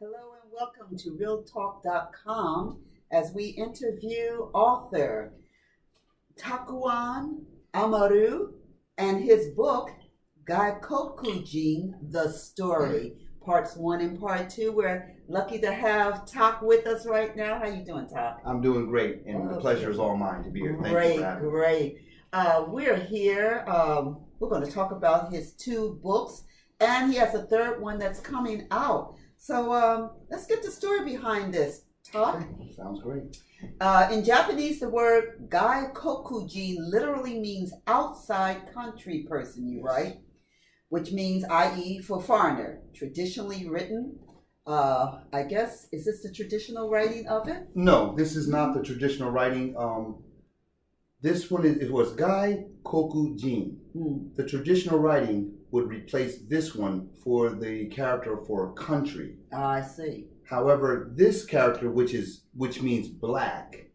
Hello and welcome to realtalk.com as we interview author Takuan Amaru and his book Gaikokujin-the Story, parts 1 and part 2. We're lucky to have Tak with us right now. How you doing, Tak? I'm doing great, and the pleasure is all mine to be here. Thank Great, you for having me. great. We're here. We're going to talk about his 2 books, and he has a third one that's coming out. So let's get the story behind this, Tak. Okay, sounds great. In Japanese, the word gaikokujin literally means outside country person, you write, which means, i.e., for foreigner. Traditionally written, I guess, is this the traditional writing of it? No, this is not the traditional writing. This one, it was gaikokujin. The traditional writing would replace this one for the character for country. I see. However, this character, which means black,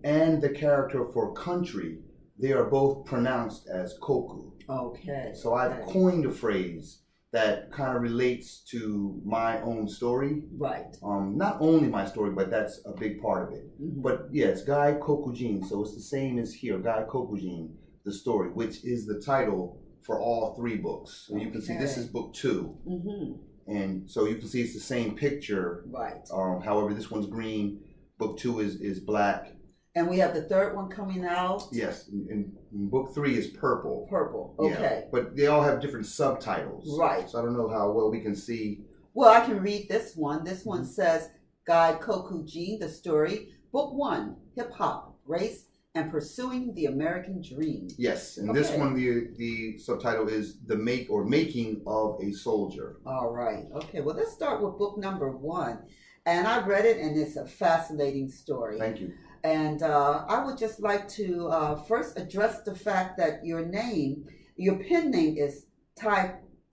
and the character for country, they are both pronounced as koku. Okay. So I've coined a phrase that kind of relates to my own story. Right. Not only my story, but that's a big part of it. But yeah, it's Gaikokujin, so it's the same as here, Gaikokujin, the story, which is the title for all 3 books. So you can see this is book 2. And so you can see it's the same picture. Right. However, this one's green, book 2 is black. And we have the third one coming out? Yes, and book 3 is purple. Purple, okay. Yeah, but they all have different subtitles. Right. So I don't know how well we can see. Well, I can read this one. This one says, Gaikokujin, the story, book 1, hip hop, race, and pursuing the American dream. Yes, and this one, the subtitle is Making of a Soldier. All right. Okay, well, let's start with book number 1. And I read it, and it's a fascinating story. Thank you. And I would just like to first address the fact that your pen name is Takuan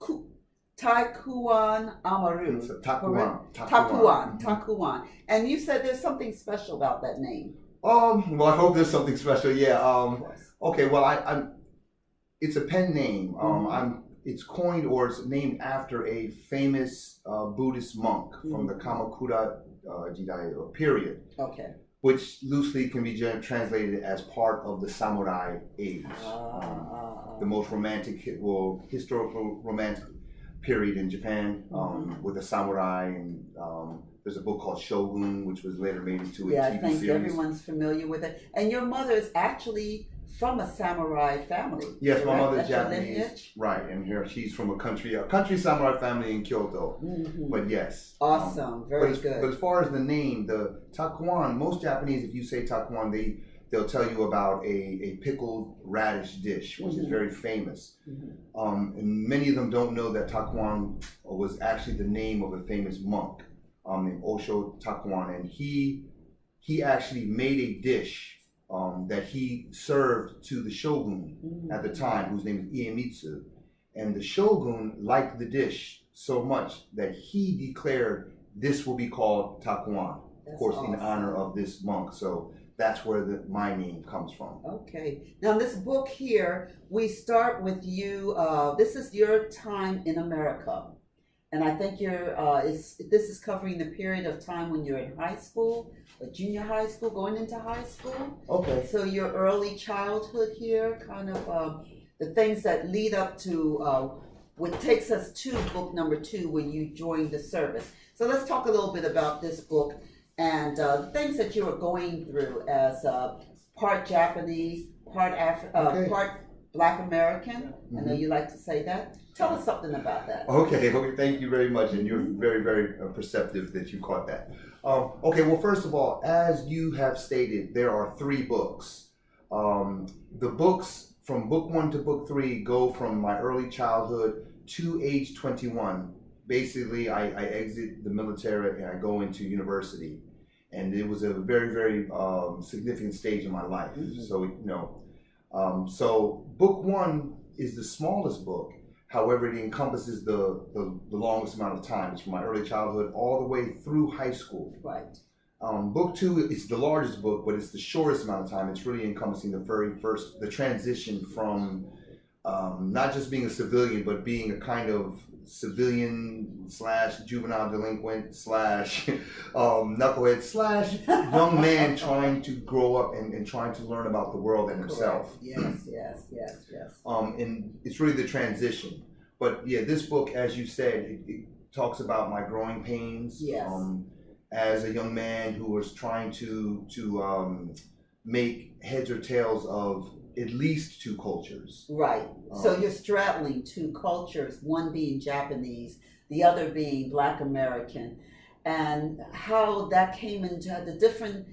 Amaru. It's Takuan. Takuan. And you said there's something special about that name. Well, I hope there's something special. Yeah. Of course. Okay. Well, it's a pen name. It's coined or it's named after a famous Buddhist monk from the Kamakura Jidai period. Okay. Which loosely can be translated as part of the samurai age, the most historical romantic period in Japan, with the samurai, and there's a book called Shogun, which was later made into a TV I think series. everyone's familiar with it. And your mother is actually from a samurai family. Yes, my mother's That's your Japanese, lineage? right? And here she's from a country samurai family in Kyoto. But yes, awesome, very good. But as far as the name, the Takuan, most Japanese, if you say Takuan, they'll tell you about a pickled radish dish, which is very famous. And many of them don't know that Takuan was actually the name of a famous monk named Osho Takuan, and he actually made a dish that he served to the shogun at the time, whose name is Iemitsu. And the shogun liked the dish so much that he declared this will be called Takuan, of course, awesome. In honor of this monk. So that's where my name comes from. Okay. Now, this book here, we start with you. This is your time in America. And I think this is covering the period of time when you're in high school, or junior high school, going into high school. Okay. So your early childhood here, kind of the things that lead up to what takes us to book number 2 when you joined the service. So let's talk a little bit about this book and things that you were going through as part Japanese, part Black American. I know you like to say that. Tell us something about that. Okay, thank you very much, and you're very, very perceptive that you caught that. Okay, well, first of all, as you have stated, there are 3 books. The books from book 1 to book 3 go from my early childhood to age 21. Basically, I exit the military and I go into university, and it was a very, very significant stage in my life. So so book 1 is the smallest book. However, it encompasses the longest amount of time. It's from my early childhood all the way through high school. Right. Book 2 is the largest book, but it's the shortest amount of time. It's really encompassing the transition from not just being a civilian, but being a kind of civilian slash juvenile delinquent slash knucklehead slash young man trying to grow up and trying to learn about the world and himself. Yes. And it's really the transition. But yeah, this book, as you said, it talks about my growing pains. Yes. As a young man who was trying to make heads or tails of at least two cultures. Right. So you're straddling two cultures, one being Japanese, the other being Black American, and how that came into the different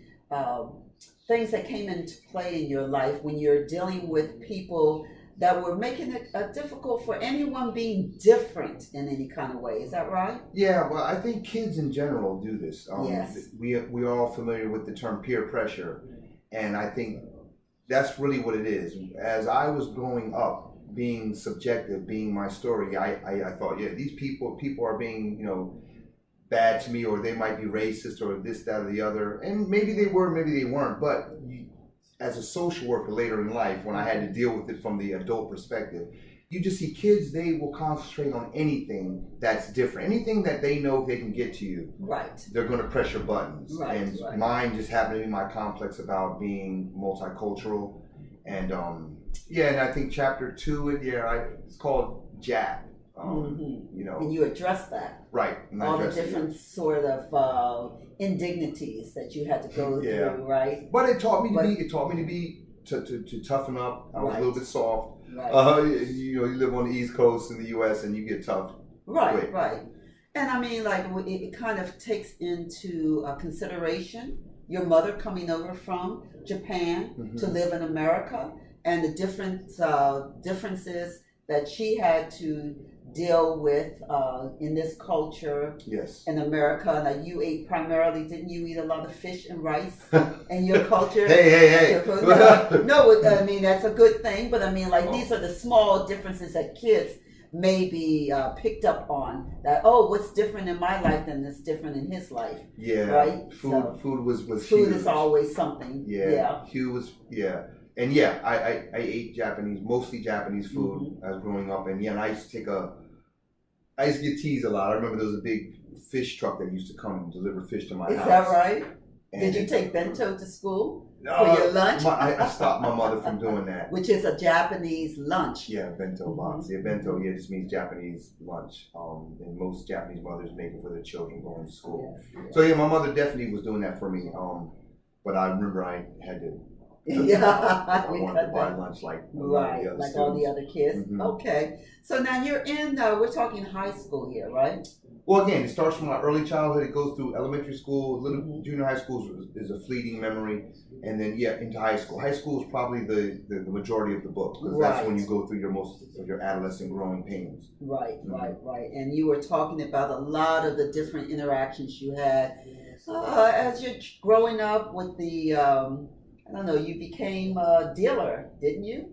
things that came into play in your life when you're dealing with people that were making it difficult for anyone being different in any kind of way. Is that right? Yeah, well, I think kids in general do this. Yes. We're all familiar with the term peer pressure, and I think that's really what it is. As I was growing up, being subjective, being my story, I thought, yeah, these people are being, bad to me, or they might be racist, or this, that, or the other. And maybe they were, maybe they weren't. But as a social worker later in life, when I had to deal with it from the adult perspective, you just see kids, they will concentrate on anything that's different. Anything that they know they can get to you. Right. They're going to press your buttons. Right, and right. Mine just happened to be my complex about being multicultural. And and I think chapter 2, it's called Jap. And you address that. Right. All the different sort of indignities that you had to go through, right? But it taught me to toughen up. I was a little bit soft. Right. You live on the East Coast in the U.S. and you get tough. Right, right. And I mean, like, it kind of takes into consideration your mother coming over from Japan to live in America, and the differences that she had to deal with in this culture. Yes. In America. Now, you ate primarily, didn't you eat a lot of fish and rice in your culture? Hey. No, I mean, that's a good thing, but I mean, like, these are the small differences that kids may be picked up on, that, what's different in my life than is different in his life. Yeah. Right? Food was food huge. is always something. Yeah. And I ate mostly Japanese food as growing up, and I used to get teased a lot. I remember there was a big fish truck that used to come and deliver fish to my house. Is that right? And did you take bento to school for your lunch? I stopped my mother from doing that. Which is a Japanese lunch. Yeah, bento box. Yeah, bento just means Japanese lunch. And most Japanese mothers make it for their children going to school. Yes. So my mother definitely was doing that for me. But I remember I had to. I wanted to buy lunch like all the other kids. Mm-hmm. Okay, so now you're in. We're talking high school here, right? Well, again, it starts from my early childhood. It goes through elementary school, junior high school is a fleeting memory, and then into high school. High school is probably the majority of the book, because that's when you go through your adolescent growing pains. Right. And you were talking about a lot of the different interactions you had as you're growing up with the. I don't know. You became a dealer, didn't you?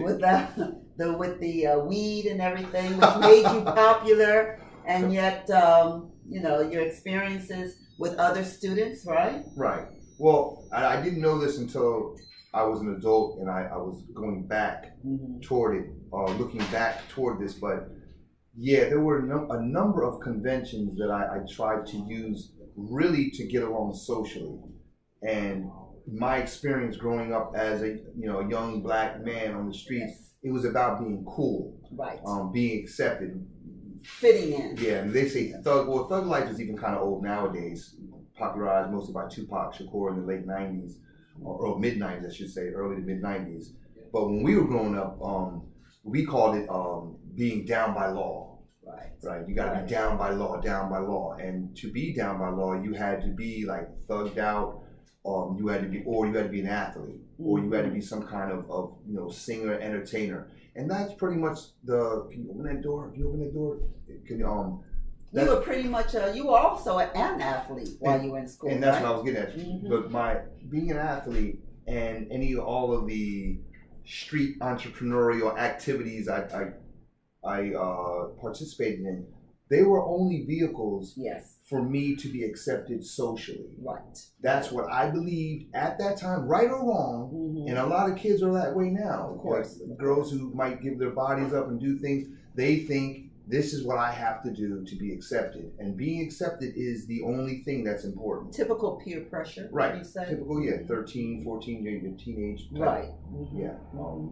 With the weed and everything, which made you popular, and yet your experiences with other students, right? Right. Well, I didn't know this until I was an adult, and I was going back toward it, looking back toward this. But there were a number of conventions that I tried to use really to get along socially, and my experience growing up as a young Black man on the streets, it was about being cool, right? Being accepted, fitting in. Yeah, and they say thug life is even kind of old nowadays. Popularized mostly by Tupac Shakur in the late '90s or mid '90s, I should say, early to mid '90s. But when we were growing up, we called it being down by law. Right. You got to be down by law, and to be down by law, you had to be like thugged out. You had to be an athlete, or you had to be some kind of singer, entertainer, and that's pretty much the. Can you open that door? Can you open that door? Can you You were pretty much you were also an athlete while you were in school, and that's right? what I was getting at. But being an athlete and all of the street entrepreneurial activities I participated in, they were only vehicles for me to be accepted socially. Right. That's what I believed at that time, right or wrong. And a lot of kids are that way now. Of course. Like girls who might give their bodies up and do things, they think this is what I have to do to be accepted. And being accepted is the only thing that's important. Typical peer pressure, Right. you say? Typical, 13, 14, your teenage type. Right. Yeah.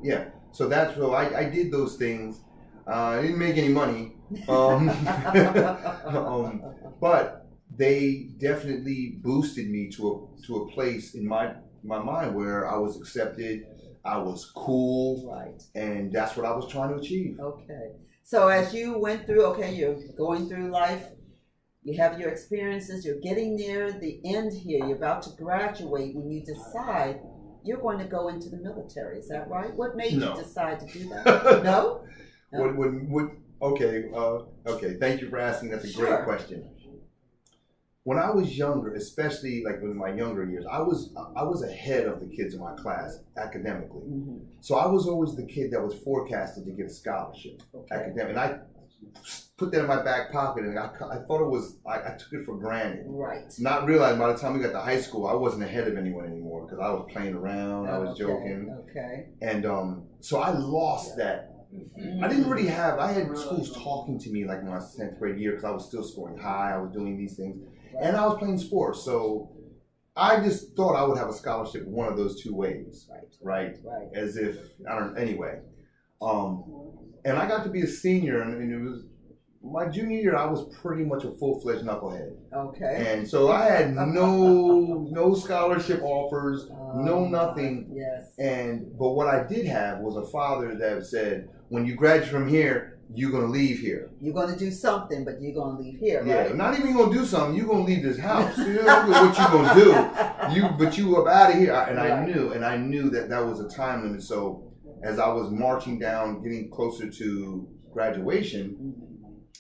Yeah. So that's what I did those things. I didn't make any money. But they definitely boosted me to a place in my mind where I was accepted, I was cool, right, and that's what I was trying to achieve. Okay. So as you went through, you're going through life, you have your experiences, you're getting near the end here, you're about to graduate when you decide you're going to go into the military. Is that right? What made you decide to do that? No? Okay, thank you for asking. That's a great question. When I was younger, especially like in my younger years, I was ahead of the kids in my class academically. So I was always the kid that was forecasted to get a scholarship, academic. And I put that in my back pocket, and I thought it was, I took it for granted. Right. Not realizing by the time we got to high school, I wasn't ahead of anyone anymore because I was playing around, I was joking. Okay. And so I lost that. I didn't really have, I had schools talking to me like in my 10th grade year because I was still scoring high, I was doing these things. And I was playing sports, so I just thought I would have a scholarship one of those two ways, right? As if, anyway. And I got to be a senior, and it was, my junior year, I was pretty much a full-fledged knucklehead. Okay. And so I had no scholarship offers, no nothing. Yes. But what I did have was a father that said, when you graduate from here, you're going to leave here. You're going to do something, but you're going to leave here, right? Yeah, not even going to do something. You're going to leave this house. You know what you're going to do. But you up out of here. And I knew that was a time limit. So as I was marching down, getting closer to graduation,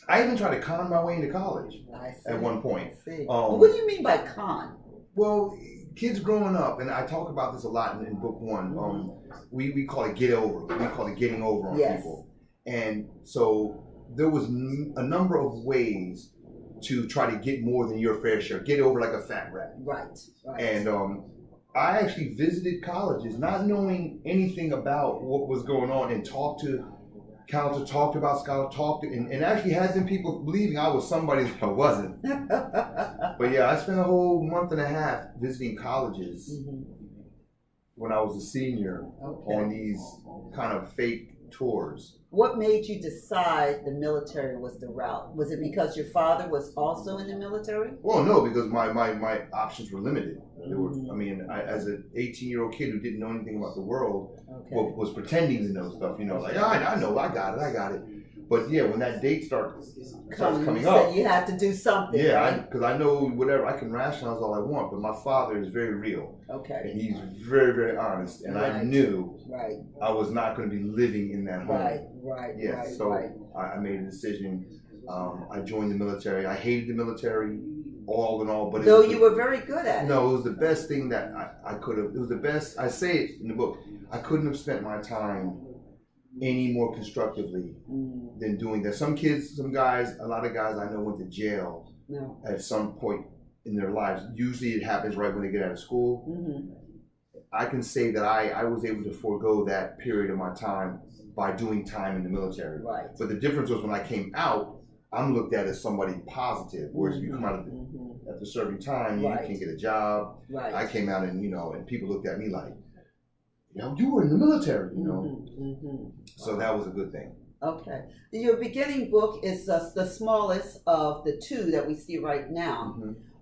I even tried to con my way into college at one point. What do you mean by con? Well, kids growing up, and I talk about this a lot in book one, we call it get over. We call it getting over on people. And so there was a number of ways to try to get more than your fair share, get over like a fat rat. Right. And I actually visited colleges not knowing anything about what was going on and talked to counselors, talked about scholars, and actually had some people believing I was somebody that I wasn't. But yeah, I spent a whole month and a half visiting colleges when I was a senior on these kind of fake tours. What made you decide the military was the route? Was it because your father was also in the military? Well, no, because my options were limited. They were, as an 18-year-old kid who didn't know anything about the world, was pretending to know stuff, like, I know, I got it. But yeah, when that date starts coming up, you have to do something. Yeah, because I know whatever, I can rationalize all I want, but my father is very real. Okay. And he's very, very honest. And I knew I was not going to be living in that home. I made a decision. I joined the military. I hated the military, all in all. But you were very good at it. No, it was the best thing that I could have. It was the best. I say it in the book. I couldn't have spent my time any more constructively than doing that. Some guys, a lot of guys I know went to jail at some point in their lives. Usually it happens right when they get out of school. I can say that I was able to forego that period of my time by doing time in the military. Right. But the difference was when I came out, I'm looked at as somebody positive, whereas if you come out after serving time, you can get a job. Right. I came out and people looked at me like, you were in the military, So that was a good thing. Okay. Your beginning book is the smallest of the two that we see right now.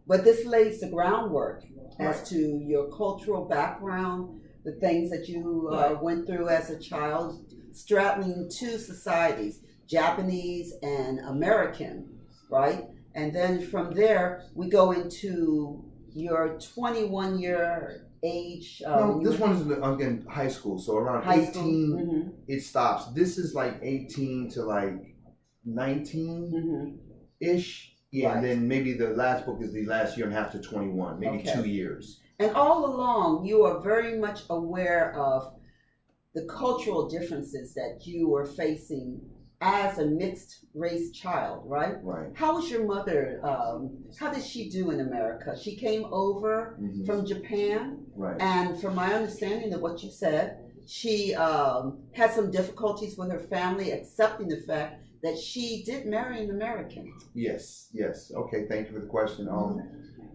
But this lays the groundwork as to your cultural background, the things that you went through as a child, straddling two societies, Japanese and American, right? And then from there, we go into your 21-year age. This one is again high school, so around 18 it stops. This is like 18 to like 19-ish. Yeah, and then maybe the last book is the last year and a half to 21, maybe 2 years. And all along, you are very much aware of the cultural differences that you were facing as a mixed race child, right? Right. How was your mother? How did she do in America? She came over from Japan, right? And from my understanding of what you said, she had some difficulties with her family accepting the fact that she did marry an American. Yes. Okay, thank you for the question.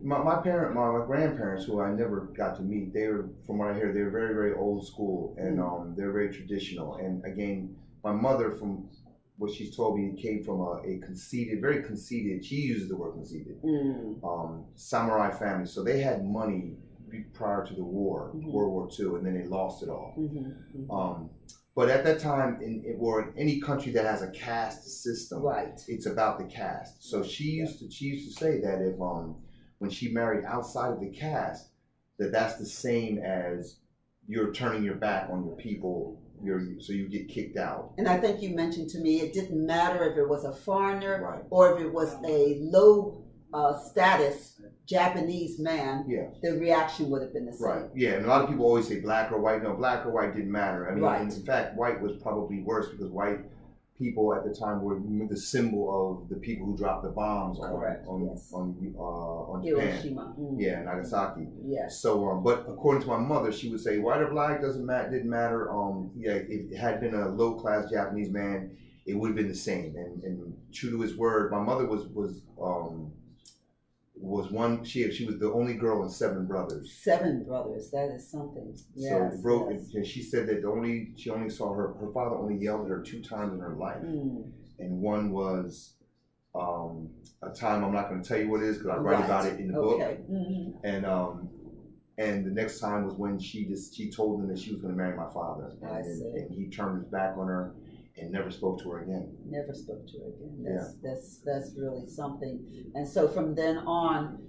My grandparents, who I never got to meet, they were, from what I hear, they're very, very old school, and they're very traditional. And again, my mother, from what she's told me, came from a conceited, very conceited, she uses the word conceited, samurai family. So they had money prior to the war, World War II, and then they lost it all. But at that time, in any country that has a caste system, it's about the caste. So she used to say that if when she married outside of the caste, that's the same as you're turning your back on your people. So you get kicked out. And I think you mentioned to me it didn't matter if it was a foreigner or if it was a low status Japanese man. The reaction would have been the same. And a lot of people always say black or white. No, black or white didn't matter. I mean, in fact, white was probably worse because white people at the time were the symbol of the people who dropped the bombs on Japan. Hiroshima. Nagasaki. So, but according to my mother, she would say white or black didn't matter. If it had been a low class Japanese man, it would have been the same. And true to his word, my mother was one. She was the only girl in 7 brothers. 7 brothers. That is something. And she said that she only saw her father only yelled at her 2 times in her life, and one was a time I'm not going to tell you what it is because I write about it in the book. And the next time was when she told him that she was going to marry my father, and he turned his back on her and never spoke to her again. Never spoke to her again. That's really something. And so from then on,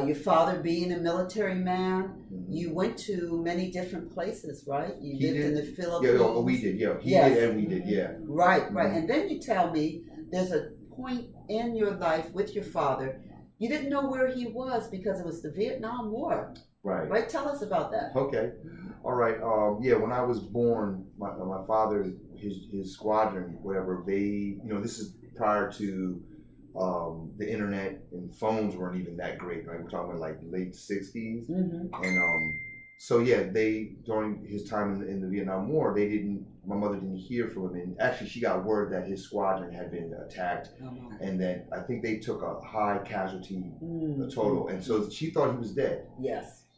your father being a military man, you went to many different places, right? You lived in the Philippines. We did. He did and we did. Right. And then you tell me there's a point in your life with your father, you didn't know where he was because it was the Vietnam War. Right. Tell us about that. Okay. All right. When I was born, my father, his squadron, whatever, they, this is prior to the internet, and phones weren't even that great. Right? We're talking about like late 60s. And so they, during his time in the Vietnam War, my mother didn't hear from him. And actually she got word that his squadron had been attacked, and that I think they took a high casualty total. And so she thought he was dead.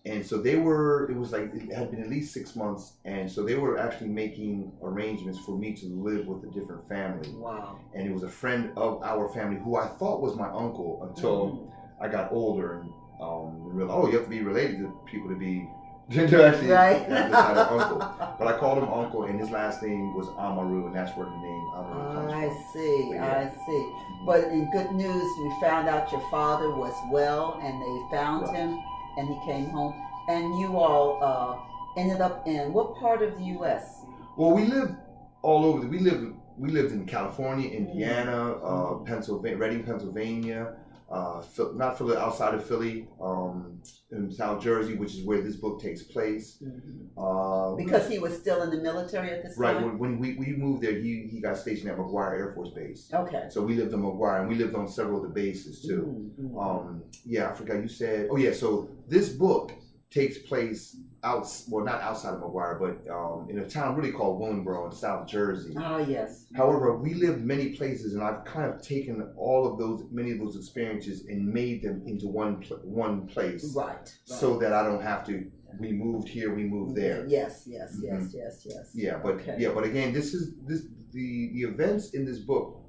And so it had been at least 6 months, and so they were actually making arrangements for me to live with a different family. And it was a friend of our family who I thought was my uncle until I got older and realized, you have to be related to people to be actually decide uncle. But I called him uncle, and his last name was Amaru, and that's where the name Amaru comes from. I see. But in good news, we found out your father was well, and they found him. And he came home, and you all ended up in what part of the U.S.? Well, we lived all over. We lived in California, Indiana, Pennsylvania, Reading, Pennsylvania, not Philly, outside of Philly, in South Jersey, which is where this book takes place. Because he was still in the military at this time? Right. When we moved there, he got stationed at McGuire Air Force Base. So we lived on McGuire, and we lived on several of the bases too. I forgot you said. So this book takes place not outside of McGuire, but in a town really called Willingboro in South Jersey. However, we lived many places, and I've kind of taken many of those experiences and made them into one place. So that I don't have to. We moved here, we moved there. Yes. But again, the events in this book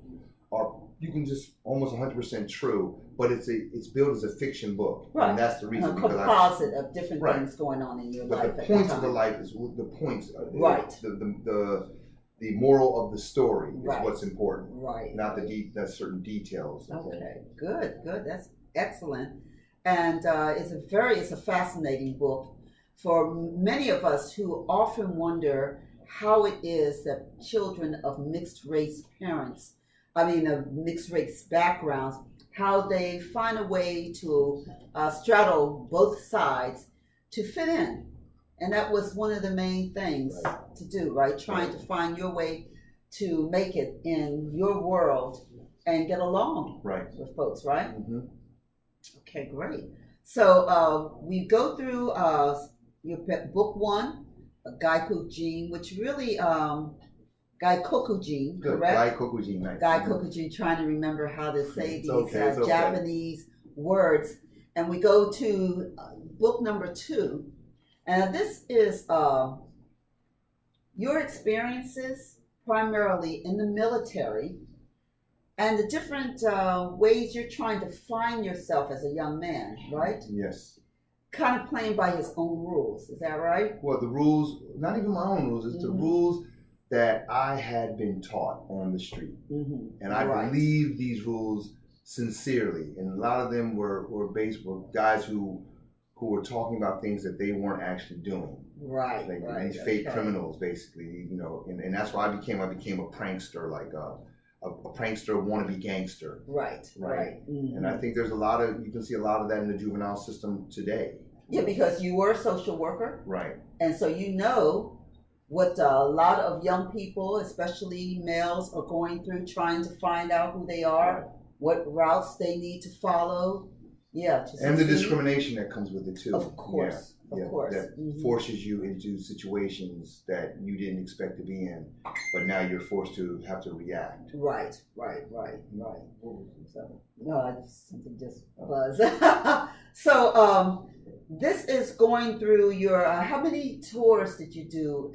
are, you can just almost 100% true, but it's built as a fiction book, and that's the reason. A composite of different things going on in your life. But the points of the life is the points. The moral of the story is what's important, not the certain details. Okay, good. That's excellent, and it's a fascinating book for many of us who often wonder how it is that children of mixed race backgrounds, how they find a way to straddle both sides to fit in. And that was one of the main things to do, right? Trying to find your way to make it in your world and get along with folks, right? Okay, great. So we go through your book 1, Gaikokujin, which really gaikokujin, Good. correct? Gaikokujin, nice. Gaikokujin, trying to remember how to say It's these okay, it's okay. Japanese words. And we go to book number 2. And this is your experiences primarily in the military and the different ways you're trying to find yourself as a young man, right? Yes. Kind of playing by his own rules, is that right? Well, the rules, not even my own rules, it's the rules that I had been taught on the street. And I believed these rules sincerely. And a lot of them were guys who were talking about things that they weren't actually doing. Right, Like right. these fake criminals, basically, you know, and that's why I became a prankster, like a prankster wannabe gangster. Right. And I think there's you can see a lot of that in the juvenile system today. Yeah, because you were a social worker. Right. And so you know what a lot of young people, especially males, are going through, trying to find out who they are, what routes they need to follow. Yeah. And the discrimination that comes with it too. Of course. Of course. That forces you into situations that you didn't expect to be in, but now you're forced to have to react. Right. So, no, something just buzzed. So, this is going through your, how many tours did you do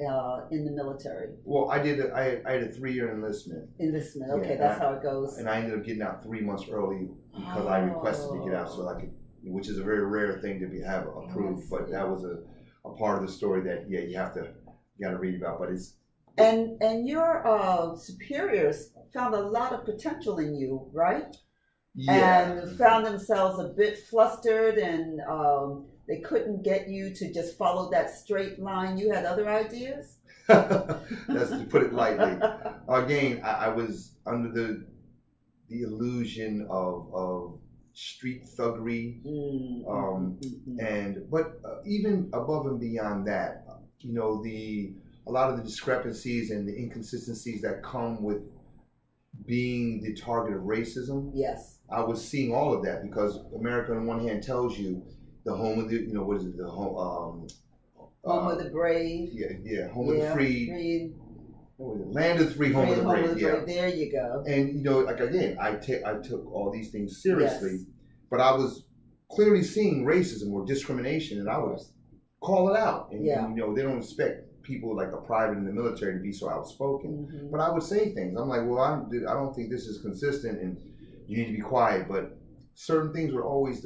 in the military? Well, I had a 3-year enlistment. Okay, that's how it goes. And I ended up getting out 3 months early because I requested to get out so I could, which is a very rare thing to have approved, but that was a part of the story that, you got to read about, but it's... And your superiors found a lot of potential in you, right? Yeah. And found themselves a bit flustered and they couldn't get you to just follow that straight line. You had other ideas? That's to put it lightly. Again, I was under the illusion of street thuggery, but even above and beyond that, you know, a lot of the discrepancies and the inconsistencies that come with being the target of racism. Yes. I was seeing all of that because America on one hand tells you the home of the, you know, what is it, the home of the brave. Home of the free. What was it? Land of the free, home of the brave. There you go. And you know, like again, I took all these things seriously, but I was clearly seeing racism or discrimination, and I would call it out. And you know, they don't expect people like a private in the military to be so outspoken, but I would say things. I'm like, well, I don't think this is consistent, and you need to be quiet. But certain things were always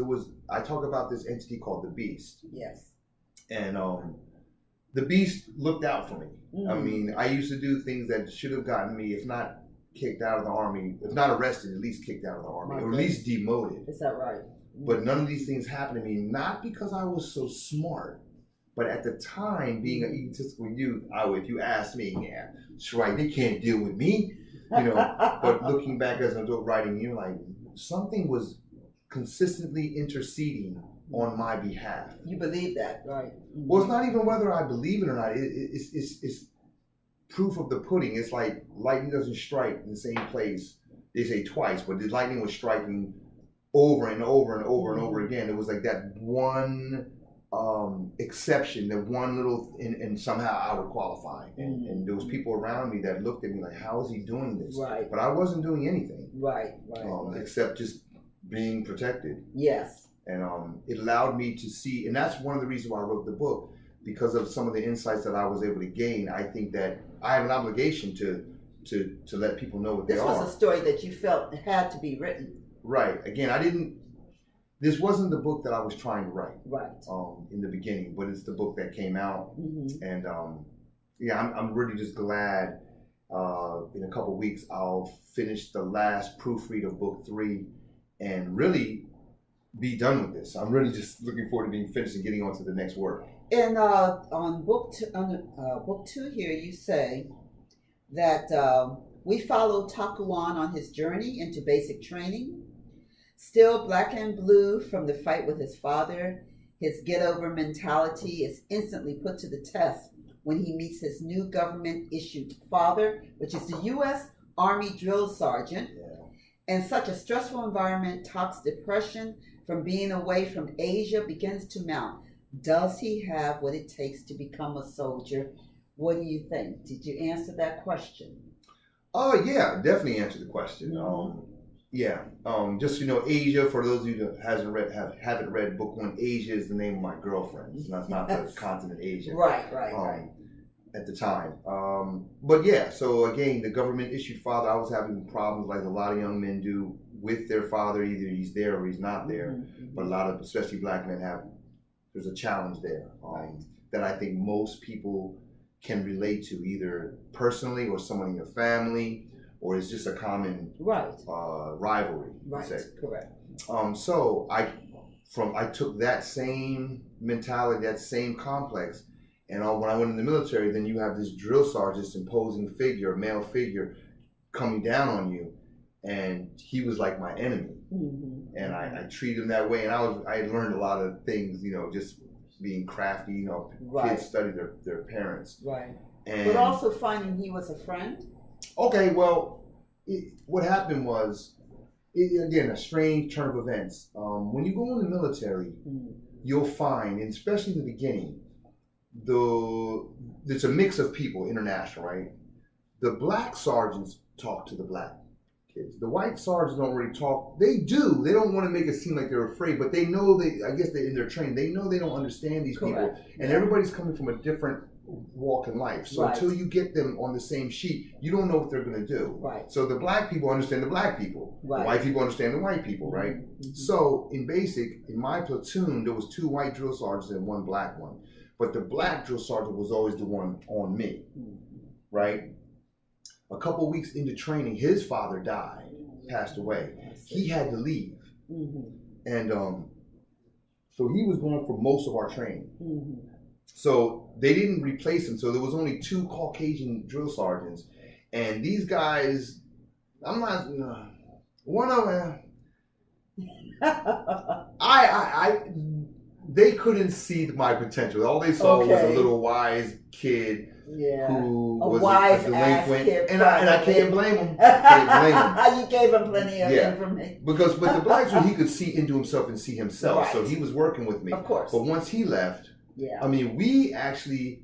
I talk about this entity called the Beast. Yes. And the Beast looked out for me. I mean, I used to do things that should have gotten me, if not kicked out of the Army, if not arrested, at least kicked out of the Army, or at least demoted. Is that right? But none of these things happened to me, not because I was so smart, but at the time, being an egotistical youth, if you asked me, that's right, they can't deal with me, you know. But looking back as an adult writing, you're like, something was consistently interceding on my behalf. You believe that, right? Well, it's not even whether I believe it or not. It's proof of the pudding. It's like lightning doesn't strike in the same place, they say twice, but the lightning was striking over and over and over and over again. It was like that one exception, that one little, and somehow I would qualify. And there was people around me that looked at me like, how is he doing this? Right. But I wasn't doing anything. Right. Except just being protected. Yes. And it allowed me to see, and that's one of the reasons why I wrote the book, because of some of the insights that I was able to gain. I think that I have an obligation to let people know what they are. This was a story that you felt had to be written. Right. Again, this wasn't the book that I was trying to write. Right. In the beginning, but it's the book that came out. And I'm really just glad in a couple of weeks I'll finish the last proofread of book 3 and really be done with this. I'm really just looking forward to being finished and getting on to the next work. And on book 2 here, you say that we follow Takuan on his journey into basic training. Still black and blue from the fight with his father, his get-over mentality is instantly put to the test when he meets his new government-issued father, which is the U.S. Army drill sergeant. In such a stressful environment, Tak's depression from being away from Asia begins to mount. Does he have what it takes to become a soldier? What do you think? Did you answer that question? Oh yeah, definitely answered the question. Just Asia. For those of you that haven't read book one, Asia is the name of my girlfriend. It's not the continent Asia. Right. At the time. But yeah, so again, the government issued father. I was having problems like a lot of young men do with their father. Either he's there or he's not there. But a lot of, especially black men, there's a challenge there that I think most people can relate to, either personally or someone in your family, or it's just a common rivalry. Right. Correct. So I took that same mentality, that same complex, and when I went in the military, then you have this drill sergeant, this imposing figure, male figure, coming down on you, and he was like my enemy, and I treated him that way, and I had learned a lot of things, just being crafty, kids study their parents. Right. And, but also finding he was a friend? Okay, well, what happened was, again, a strange turn of events. When you go in the military, you'll find, and especially in the beginning, there's a mix of people, international, right? The black sergeants talk to the black kids. The white sergeants don't really talk. They do. They don't want to make it seem like they're afraid, but they know in their training, they know they don't understand these people. And everybody's coming from a different walk in life. So until you get them on the same sheet, you don't know what they're going to do. Right. So the black people understand the black people. Right. The white people understand the white people, right? So in my platoon, there was 2 white drill sergeants and 1 black one. But the black drill sergeant was always the one on me, right? A couple weeks into training, his father died, passed away. He had to leave. And so he was going for most of our training. So they didn't replace him. So there was only 2 Caucasian drill sergeants. And these guys, one of them, they couldn't see my potential. All they saw was a little wise kid who was a delinquent, and I can't blame him. You gave him plenty of information. Because with the blacks, he could see into himself and see himself. Right. So he was working with me. Of course. But once he left, we actually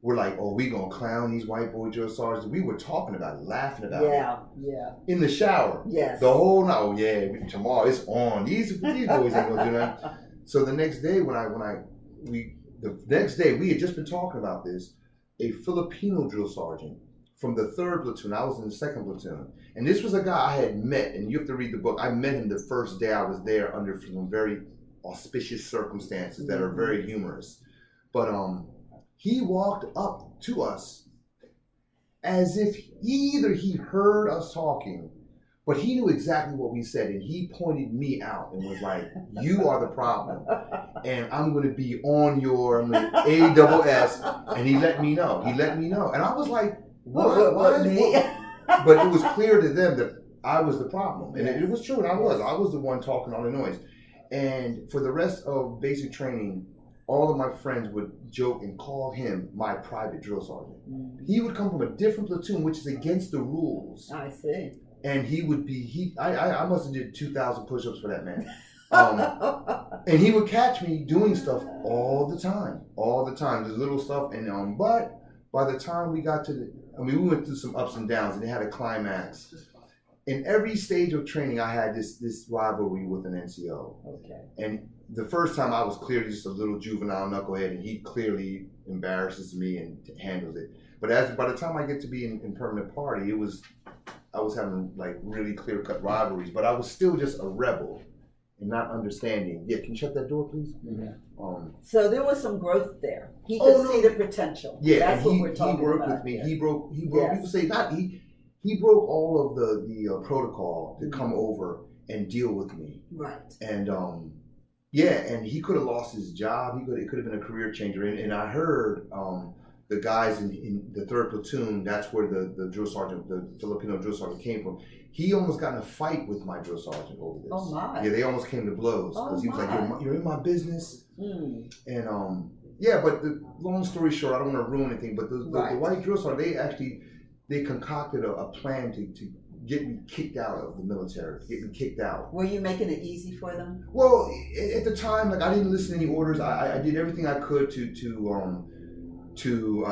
were like, oh, we gonna clown these white boy drill sergeants. We were talking about it, laughing about it. In the shower. Yes. The whole night. Tomorrow it's on. These boys ain't gonna do nothing. So the next day we had just been talking about this. A Filipino drill sergeant from the 3rd platoon. I was in the 2nd platoon, and this was a guy I had met. And you have to read the book. I met him the first day I was there under some very auspicious circumstances that are very humorous. But he walked up to us as if he heard us talking. But he knew exactly what we said, and he pointed me out and was like, "You are the problem, and I'm going to be on your ASS." And he let me know. And I was like, "What? But it was clear to them that I was the problem, and it was true, and I was the one talking all the noise. And for the rest of basic training, all of my friends would joke and call him my private drill sergeant. He would come from a different platoon, which is against the rules. I see. And he would be, I must have did 2,000 push-ups for that man. And he would catch me doing stuff all the time. There's little stuff. And but by the time we got to we went through some ups and downs, and it had a climax. In every stage of training, I had this rivalry with an NCO. Okay. And the first time I was clearly just a little juvenile knucklehead, and he clearly embarrasses me and handles it. But by the time I get to be in permanent party, I was having like really clear-cut rivalries, but I was still just a rebel and not understanding. Yeah, can you shut that door, please? Mm-hmm. So there was some growth there. He could see the potential. Yeah, that's what we're talking about. He worked with me. He broke. People say he broke all of the protocol to come over and deal with me. Right. And and he could have lost his job. It could have been a career changer. And I heard the guys in the 3rd platoon, that's where the drill sergeant, the Filipino drill sergeant came from. He almost got in a fight with my drill sergeant over this. Oh my! Yeah, they almost came to blows because he was like, "You're in my business." And but the long story short, I don't want to ruin anything. But the white drill sergeant, they concocted a plan to get me kicked out of the military, get me kicked out. Were you making it easy for them? Well, at the time, like I didn't listen to any orders. I did everything I could to to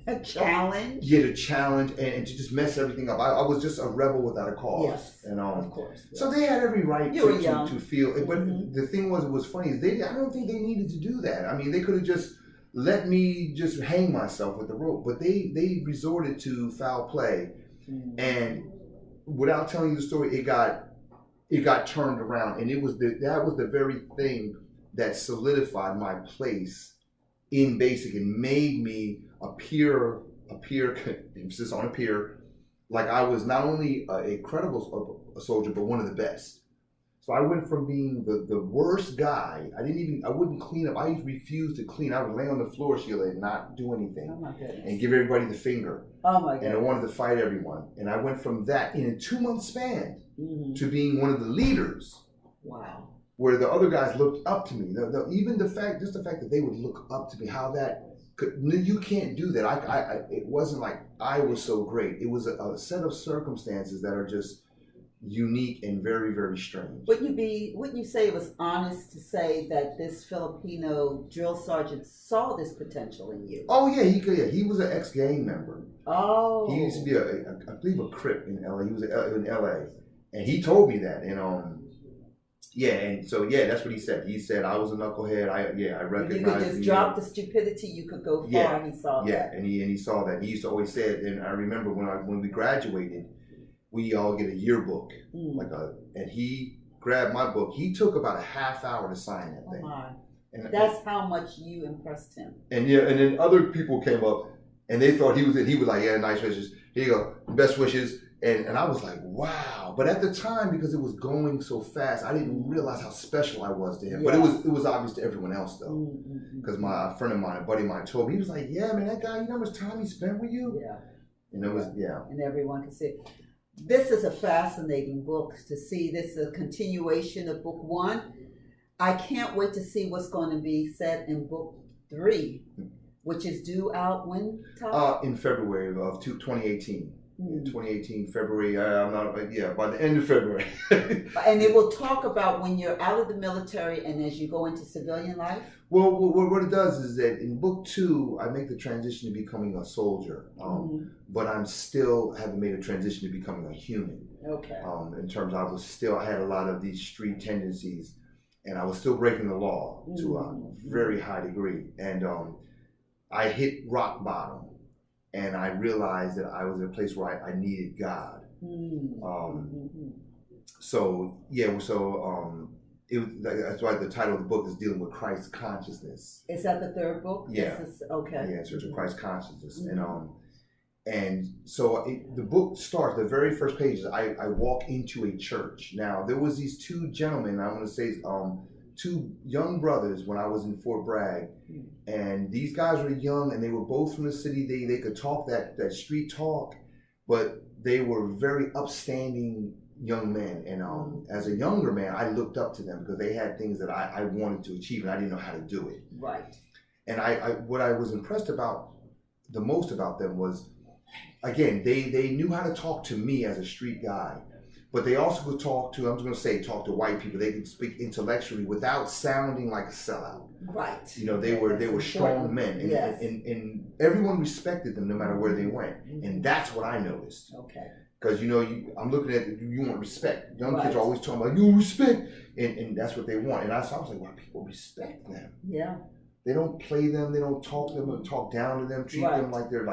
A challenge. yeah, to challenge and to just mess everything up. I was just a rebel without a cause. Yes, and of course. so they had every right You were young. to feel it. But the thing was, it was funny is I don't think they needed to do that. I mean, they could have just let me just hang myself with the rope, but they resorted to foul play, and without telling you the story, it got turned around, and that was the very thing that solidified my place in basic and made me appear emphasis on appear, like I was not only a credible soldier, but one of the best. So I went from being the worst guy. I wouldn't clean up. I refused to clean. I would lay on the floor, Sheila, and not do anything. Oh my goodness. And give everybody the finger. Oh my goodness. And I wanted to fight everyone. And I went from that in a 2-month span to being one of the leaders. Wow. Where the other guys looked up to me. Even the fact that they would look up to me, how that you can't do that. It wasn't like I was so great. It was a set of circumstances that are just unique and very, very strange. Wouldn't you say it was honest to say that this Filipino drill sergeant saw this potential in you? Oh yeah, he was an ex-gang member. Oh. He used to be I believe a Crip in LA. He was in LA, and he told me that. And and so that's what he said. He said I was a knucklehead. I recognized. If you could just drop the stupidity, you could go far. Yeah, he saw that. Yeah, and he saw that. He used to always say it. And I remember when we graduated, we all get a yearbook, and he grabbed my book. He took about a half hour to sign that thing. Oh my. And that's how much you impressed him. And and then other people came up, and they thought he was it. He was like, yeah, nice wishes. Here you go, best wishes. And I was like, wow. But at the time, because it was going so fast, I didn't realize how special I was to him. But it was obvious to everyone else, though. Because a friend of mine, a buddy of mine, told me, he was like, yeah, man, that guy, you know how much time he spent with you? Yeah. And it was, And everyone can see it. This is a fascinating book to see. This is a continuation of book 1. I can't wait to see what's going to be said in book 3, which is due out when, Todd? In February of 2018. In 2018, February, by the end of February. And it will talk about when you're out of the military and as you go into civilian life? Well, what it does is that in book 2, I make the transition to becoming a soldier, but I'm still haven't made a transition to becoming a human. Okay. In terms, I had a lot of these street tendencies, and I was still breaking the law to a very high degree. And I hit rock bottom. And I realized that I was in a place where I needed God. That's why the title of the book is dealing with Christ consciousness. Is that the 3rd book? Yeah. Okay. Yeah, Search of Christ consciousness. And so the book starts, the very first pages, I walk into a church. Now, there was these 2 gentlemen, I want to say, 2 young brothers when I was in Fort Bragg, and these guys were young and they were both from the city. They could talk that street talk, but they were very upstanding young men. And as a younger man, I looked up to them because they had things that I wanted to achieve and I didn't know how to do it. Right. And what I was impressed about the most about them was, again, they knew how to talk to me as a street guy. But they also could talk to white people. They could speak intellectually without sounding like a sellout. Right. They were strong men. And everyone respected them no matter where they went. And that's what I noticed. Okay. Because, I'm looking at you want respect. Young kids are always talking about, you respect. And that's what they want. And I was like, why people respect them? Yeah. They don't play them. They don't talk to them, talk down to them, treat them like they're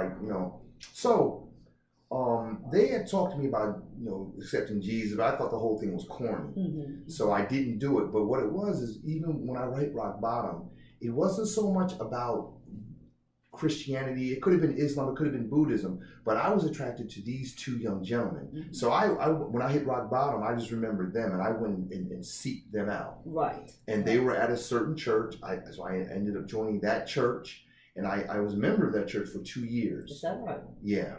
So they had talked to me about, accepting Jesus, but I thought the whole thing was corny. So I didn't do it. But what it was is, even when I hit rock bottom, it wasn't so much about Christianity. It could have been Islam, it could have been Buddhism, but I was attracted to these 2 young gentlemen. So when I hit rock bottom, I just remembered them, and I went and seeked them out. Right. And they were at a certain church, so I ended up joining that church. And I was a member of that church for 2 years. Is that right? Yeah.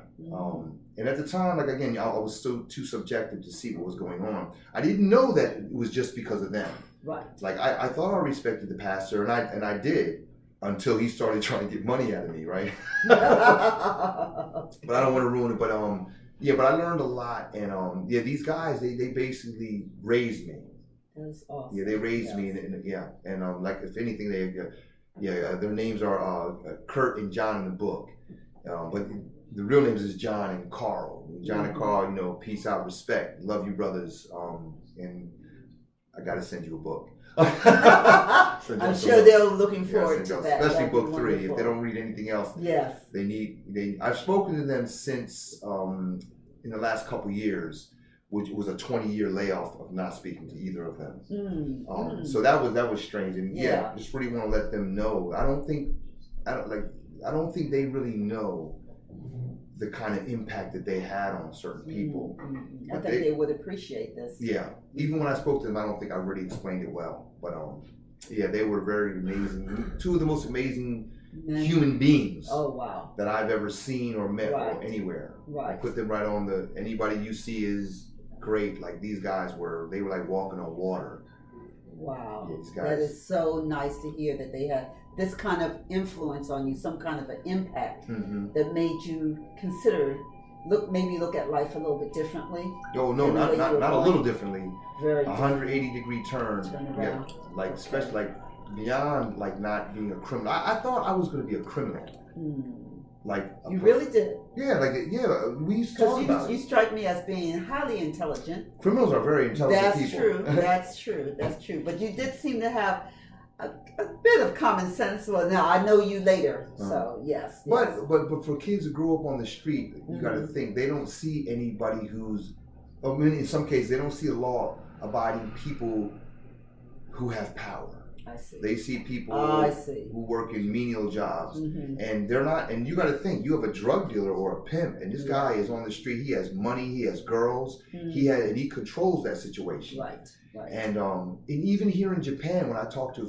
And at the time, I was so too subjective to see what was going on. I didn't know that it was just because of them. Right. Like I thought I respected the pastor, and I did until he started trying to get money out of me, right? But I don't want to ruin it. But but I learned a lot, and these guys they basically raised me. That's awesome. Yeah, they raised me, and like if anything, Yeah, their names are Kurt and John in the book, but the real names is John and Carl. John and Carl, peace out, respect, love you brothers, and I gotta send you a book. I'm sure they're looking forward to that. Especially That'd be book 3. wonderful. If they don't read anything else, yes, I've spoken to them since in the last couple years, which was a 20-year layoff of not speaking to either of them. So that was strange, and just really want to let them know. I don't think they really know the kind of impact that they had on certain people. I think they would appreciate this. Yeah, even when I spoke to them, I don't think I really explained it well. But they were very amazing. 2 of the most amazing human beings that I've ever seen or met or anywhere. I put them right on anybody you see is great. Like these guys they were like walking on water. Wow, these guys. That is so nice to hear that they had this kind of influence on you, some kind of an impact that made you consider, look at life a little bit differently. Oh no, not a little differently. Very 180-degree turn. Around. Yeah, especially beyond not being a criminal. I thought I was going to be a criminal. You really did. Yeah, we used to talk about it. You strike me as being highly intelligent. Criminals are very intelligent people. That's true. But you did seem to have a bit of common sense. Well, now I know you later, so yes. But for kids who grew up on the street, you got to think they don't see anybody who's. I mean, in some cases, they don't see law-abiding people who have power. I see. They see people who work in menial jobs, and they're not. And you got to think, you have a drug dealer or a pimp, and this guy is on the street. He has money. He has girls. And he controls that situation. Right. And even here in Japan, when I talk to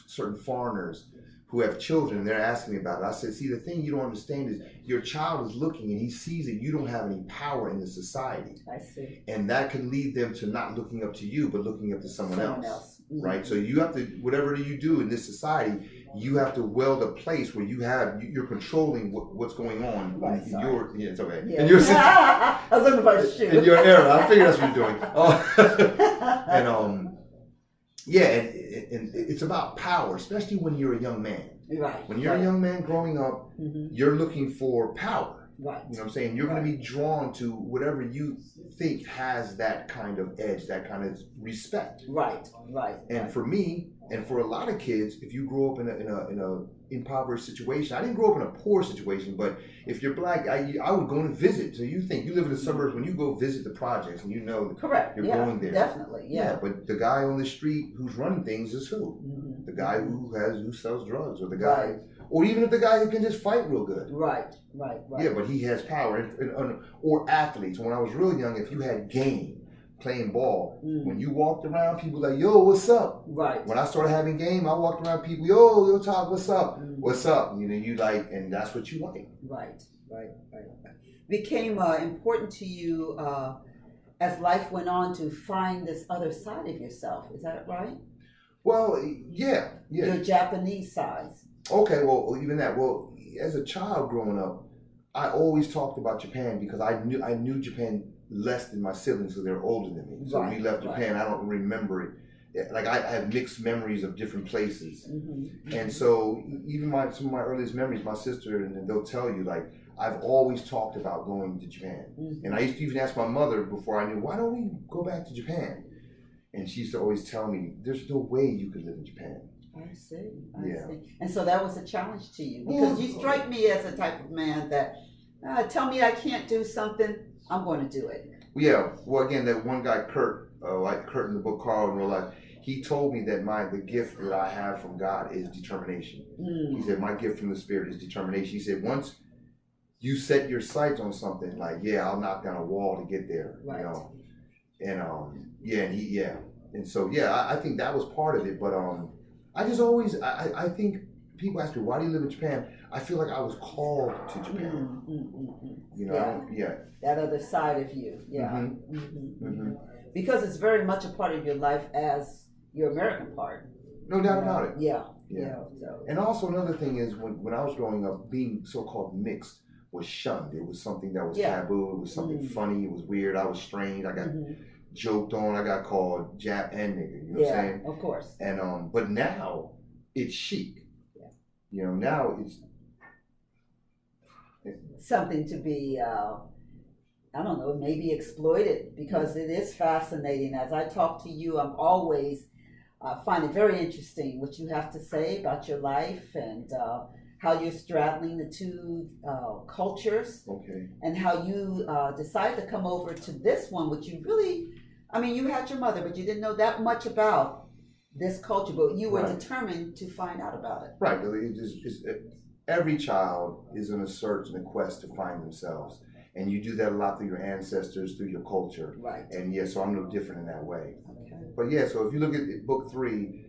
certain foreigners who have children, and they're asking me about it, I said, see, the thing you don't understand is your child is looking and he sees that you don't have any power in the society. I see. And that can lead them to not looking up to you, but looking up to someone else. Right? So you have to, whatever you do in this society, you have to weld a place where you're controlling what's going on in your, it's okay. Yeah. In your I was looking for a shoe. In your era. I figured that's what you're doing. And it's about power, especially when you're a young man. Right. When you're a young man growing up, you're looking for power. Right. You know what I'm saying? You're going to be drawn to whatever you think has that kind of edge, that kind of respect. Right. And for me, and for a lot of kids, if you grow up in a impoverished situation, I didn't grow up in a poor situation, but if you're black, I would go and visit. So you think you live in the suburbs, when you go visit the projects, and correct. You're going there. Definitely. Yeah. But the guy on the street who's running things is who? The guy who sells drugs, or the guy, or even if the guy who can just fight real good. Right. Yeah, but he has power. Or athletes. When I was real young, if you had game, playing ball, when you walked around, people were like, yo, what's up? Right. When I started having game, I walked around people, yo, Todd, what's up? What's up? You like, and that's what you like. Right. Became important to you as life went on to find this other side of yourself. Is that right? Well, yeah. Your Japanese side. Okay, well, even that. Well, as a child growing up, I always talked about Japan because I knew Japan less than my siblings because they're older than me. So when we left Japan, I don't remember it. Like I have mixed memories of different places. And so even some of my earliest memories, my sister, and they'll tell you, like, I've always talked about going to Japan. And I used to even ask my mother before I knew, why don't we go back to Japan? And she used to always tell me, there's no way you could live in Japan. I see. And so that was a challenge to you, because you strike me as a type of man that tell me I can't do something, I'm going to do it. Yeah. Well, again, that one guy, Kurt, like Kurt in the book, Carl in real life, he told me that the gift that I have from God is determination. He said, my gift from the Spirit is determination. He said, once you set your sights on something, like, I'll knock down a wall to get there, right. And and so I think that was part of it. But I just always I think people ask me, why do you live in Japan? I feel like I was called to Japan. That other side of you, because it's very much a part of your life as your American part. No doubt about it. Yeah. So. And also another thing is when I was growing up, being so-called mixed was shunned. It was something that was taboo. It was something funny. It was weird. I was strange. I got joked on. I got called Jap and nigga. You know what I'm saying? Of course. And but now it's chic. You know, now it's something to be, I don't know, maybe exploited, because it is fascinating. As I talk to you, I'm always find it very interesting what you have to say about your life, and how you're straddling the two cultures, okay. and how you decided to come over to this one, which you really, I mean, you had your mother, but you didn't know that much about this culture, but you were Right. determined to find out about it. Right. Every child is on a search and a quest to find themselves. And you do that a lot through your ancestors, through your culture. Right. And yeah, so I'm no different in that way. Okay. But yeah, so if you look at book 3,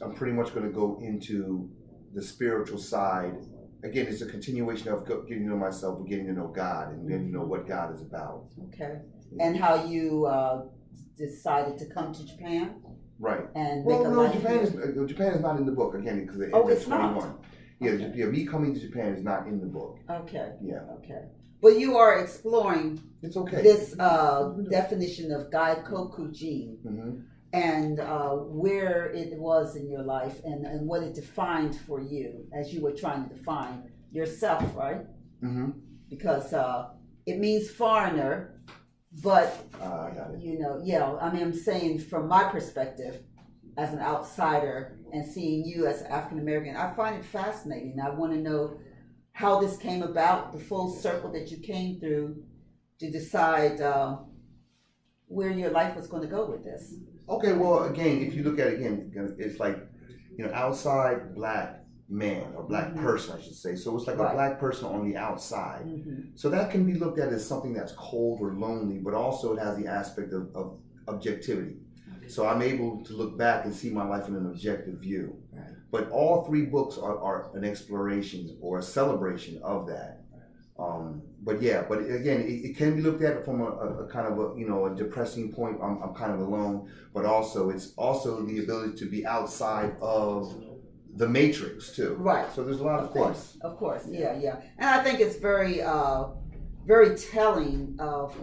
I'm pretty much going to go into the spiritual side. Again, it's a continuation of getting to know myself, but getting to know God and getting to know what God is about. Okay. And how you decided to come to Japan Right. and Well, make a no, life Japan is not in the book, again, because it's 21. not? Yeah, Okay. yeah, me coming to Japan is not in the book. Okay. Yeah. Okay. But you are exploring It's okay. this definition of gaikokujin, Mm-hmm. and where it was in your life, and what it defined for you as you were trying to define yourself, right? Mm-hmm. Because it means foreigner, but I got it. you know, yeah, I mean, I'm saying from my perspective as an outsider and seeing you as African American, I find it fascinating. I want to know how this came about, the full circle that you came through to decide where your life was going to go with this. Okay, well, again, if you look at it again, it's like, you know, outside black man or black person, I should say. So it's like Right. a black person on the outside. Mm-hmm. So that can be looked at as something that's cold or lonely, but also it has the aspect of objectivity. So I'm able to look back and see my life in an objective view. Right. But all 3 books are an exploration or a celebration of that. But yeah, but again, it can be looked at from a kind of a, you know, a depressing point. I'm kind of alone, but also it's also the ability to be outside of the matrix too. Right. So there's a lot of things. Of course, yeah. And I think it's very, very telling of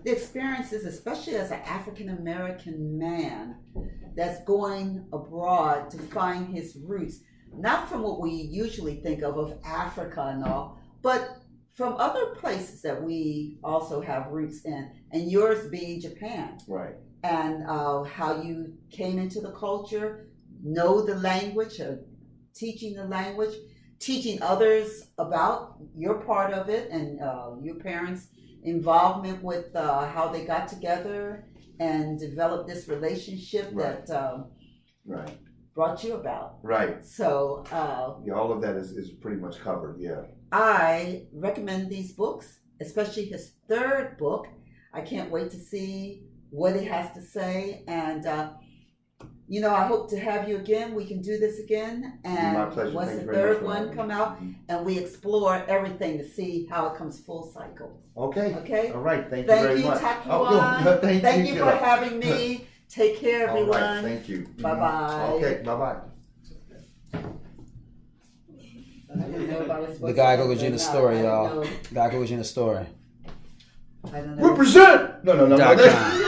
the experiences, especially as an African American man that's going abroad to find his roots, not from what we usually think of Africa and all, but from other places that we also have roots in, and yours being Japan. Right. And how you came into the culture, know the language, teaching the language, teaching others about your part of it, and your parents' involvement with how they got together and developed this relationship Right. that Right. brought you about. Right. So Yeah, all of that is pretty much covered. Yeah. I recommend these books, especially his 3rd book. I can't wait to see what it has to say, and you know, I hope to have you again. We can do this again, and My pleasure. once Thank the you very much 3rd for one having me. come out, and we explore everything to see how it comes full cycle. Okay. Okay. All right. Thank you very much. Takuan. Oh, no, Thank you for Sheila. having me. Take care, All everyone. right. Thank you. Bye-bye. Okay. Bye-bye. I didn't know if I was The supposed gaikokujin-the to- story, I didn't y'all. know. Gaikokujin-the story. I don't know. Represent. No. .com.